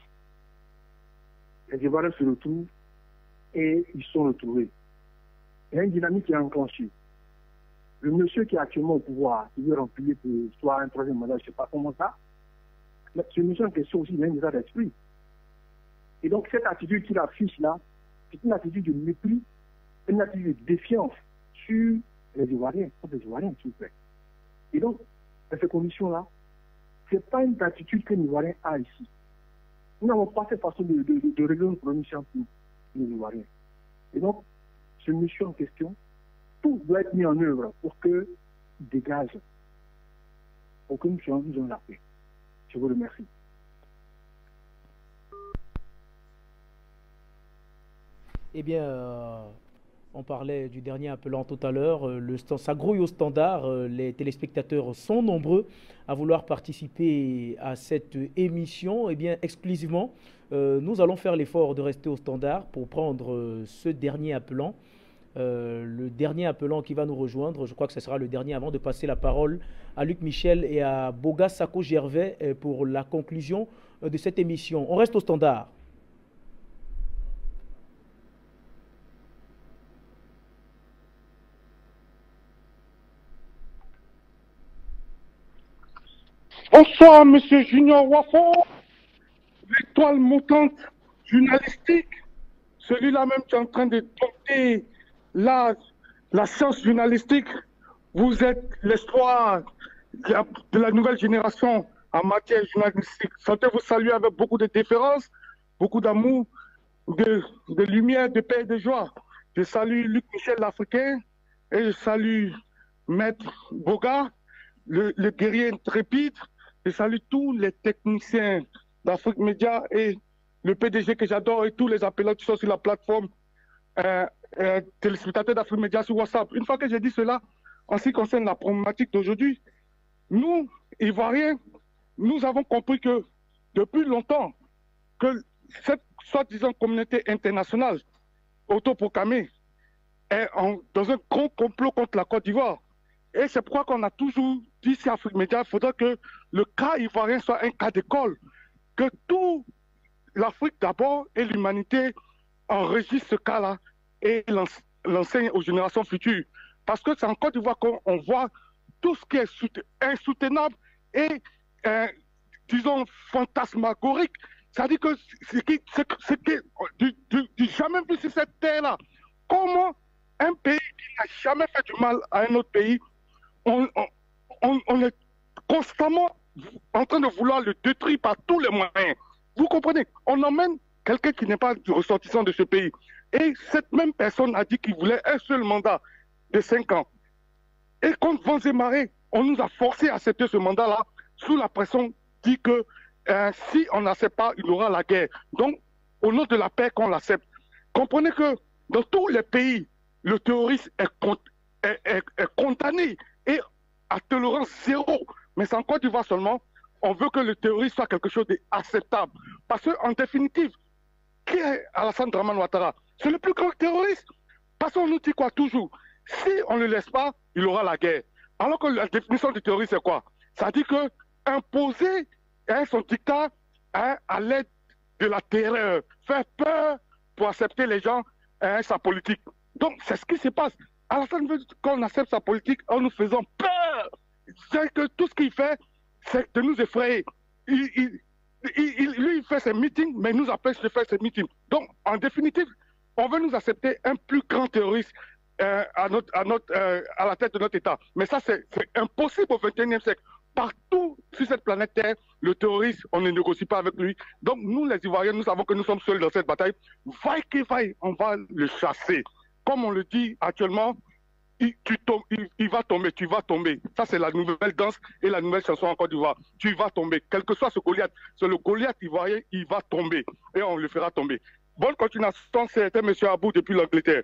Les Ivoiriens se retrouvent et ils sont retrouvés. Il y a une dynamique qui est enclenchée. Le monsieur qui est actuellement au pouvoir, qui veut remplir pour soit un troisième mandat, je ne sais pas comment ça, mais ce monsieur en question aussi, il a un état d'esprit. Et donc cette attitude qu'il affiche là, c'est une attitude de mépris, une attitude de défiance sur les Ivoiriens, contre les Ivoiriens, s'il vous plaît. Et donc, dans ces conditions-là, ce n'est pas une attitude que les Ivoiriens a ici. Nous n'avons pas cette façon de régler nos problèmes pour les Ivoiriens. Et donc, ce monsieur en question, tout doit être mis en œuvre pour qu'il dégage, pour que nous changions dans la paix. Je vous remercie. Eh bien, on parlait du dernier appelant tout à l'heure. Ça grouille au standard. Les téléspectateurs sont nombreux à vouloir participer à cette émission. Eh bien, exclusivement, nous allons faire l'effort de rester au standard pour prendre ce dernier appelant. Le dernier appelant qui va nous rejoindre, je crois que ce sera le dernier avant de passer la parole à Luc Michel et à Boga Sako Gervais pour la conclusion de cette émission. On reste au standard. Bonsoir, Monsieur Junior Wafo, l'étoile montante journalistique, celui-là même qui est en train de dompter la science journalistique. Vous êtes l'espoir de la nouvelle génération en matière journalistique. Sentez-vous saluer avec beaucoup de déférence, beaucoup d'amour, de lumière, de paix et de joie. Je salue Luc Michel l'Africain et je salue Maître Boga. le guerrier intrépide. Je salue tous les techniciens d'Afrique Média et le PDG que j'adore et tous les appelants qui sont sur la plateforme téléspectateurs d'Afrique Média sur WhatsApp. Une fois que j'ai dit cela, en ce qui concerne la problématique d'aujourd'hui, nous, Ivoiriens, nous avons compris que depuis longtemps, que cette soi-disant communauté internationale autoproclamée est dans un grand complot contre la Côte d'Ivoire. Et c'est pourquoi qu'on a toujours dit sur Afrique Média, il faudra que le cas ivoirien soit un cas d'école, que tout l'Afrique d'abord et l'humanité enregistrent ce cas-là et l'enseignent aux générations futures. Parce que c'est en Côte d'Ivoire qu'on voit tout ce qui est insoutenable et, disons, fantasmagorique. C'est-à-dire que ce qui est jamais vu sur cette terre-là. Comment un pays qui n'a jamais fait du mal à un autre pays, on est constamment en train de vouloir le détruire par tous les moyens. Vous comprenez? On emmène quelqu'un qui n'est pas ressortissant de ce pays. Et cette même personne a dit qu'il voulait un seul mandat de 5 ans. Et contre vents et marées, on nous a forcé à accepter ce mandat-là sous la pression dit que si on n'accepte pas, il y aura la guerre. Donc, au nom de la paix qu'on l'accepte. Comprenez que dans tous les pays, le terrorisme est condamné et à tolérance zéro. Mais c'est en Côte d'Ivoire seulement, on veut que le terrorisme soit quelque chose d'acceptable. Parce qu'en définitive, qui est Alassane Dramane Ouattara? C'est le plus grand terroriste. Parce qu'on nous dit quoi toujours? Si on ne le laisse pas, il aura la guerre. Alors que la définition du terrorisme, c'est quoi? Ça dit que imposer son dictat à l'aide de la terreur, faire peur pour accepter les gens, sa politique. Donc, c'est ce qui se passe. Alassane veut qu'on accepte sa politique en nous faisant peur. C'est que tout ce qu'il fait, c'est de nous effrayer. Lui, il fait ses meetings, mais il nous empêche de faire ses meetings. Donc, en définitive, on veut nous accepter un plus grand terroriste à la tête de notre État. Mais ça, c'est impossible au XXIe siècle. Partout sur cette planète Terre, le terroriste, on ne négocie pas avec lui. Donc, nous, les Ivoiriens, nous savons que nous sommes seuls dans cette bataille. Vaille qu'il vaille, on va le chasser. Comme on le dit actuellement, il va tomber, tu vas tomber. Ça, c'est la nouvelle danse et la nouvelle chanson en Côte d'Ivoire. Tu vas tomber. Quel que soit ce Goliath, c'est le Goliath ivoirien, il va tomber. Et on le fera tomber. Bonne continuation, c'était M. Abou depuis l'Angleterre.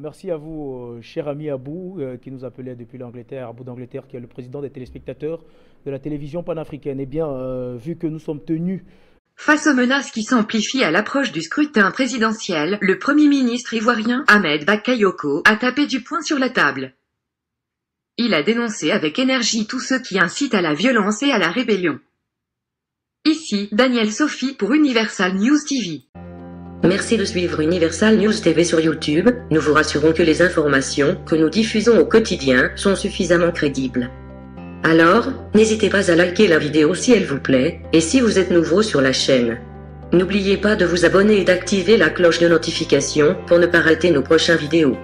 Merci à vous, cher ami Abou, qui nous appelait depuis l'Angleterre, Abou d'Angleterre, qui est le président des téléspectateurs de la télévision panafricaine. Eh bien, vu que nous sommes tenus... Face aux menaces qui s'amplifient à l'approche du scrutin présidentiel, le Premier ministre ivoirien, Ahmed Bakayoko, a tapé du poing sur la table. Il a dénoncé avec énergie tous ceux qui incitent à la violence et à la rébellion. Ici, Daniel Sophie pour Universal News TV. Merci de suivre Universal News TV sur YouTube. Nous vous rassurons que les informations que nous diffusons au quotidien sont suffisamment crédibles. Alors, n'hésitez pas à liker la vidéo si elle vous plaît, et si vous êtes nouveau sur la chaîne. N'oubliez pas de vous abonner et d'activer la cloche de notification pour ne pas rater nos prochaines vidéos.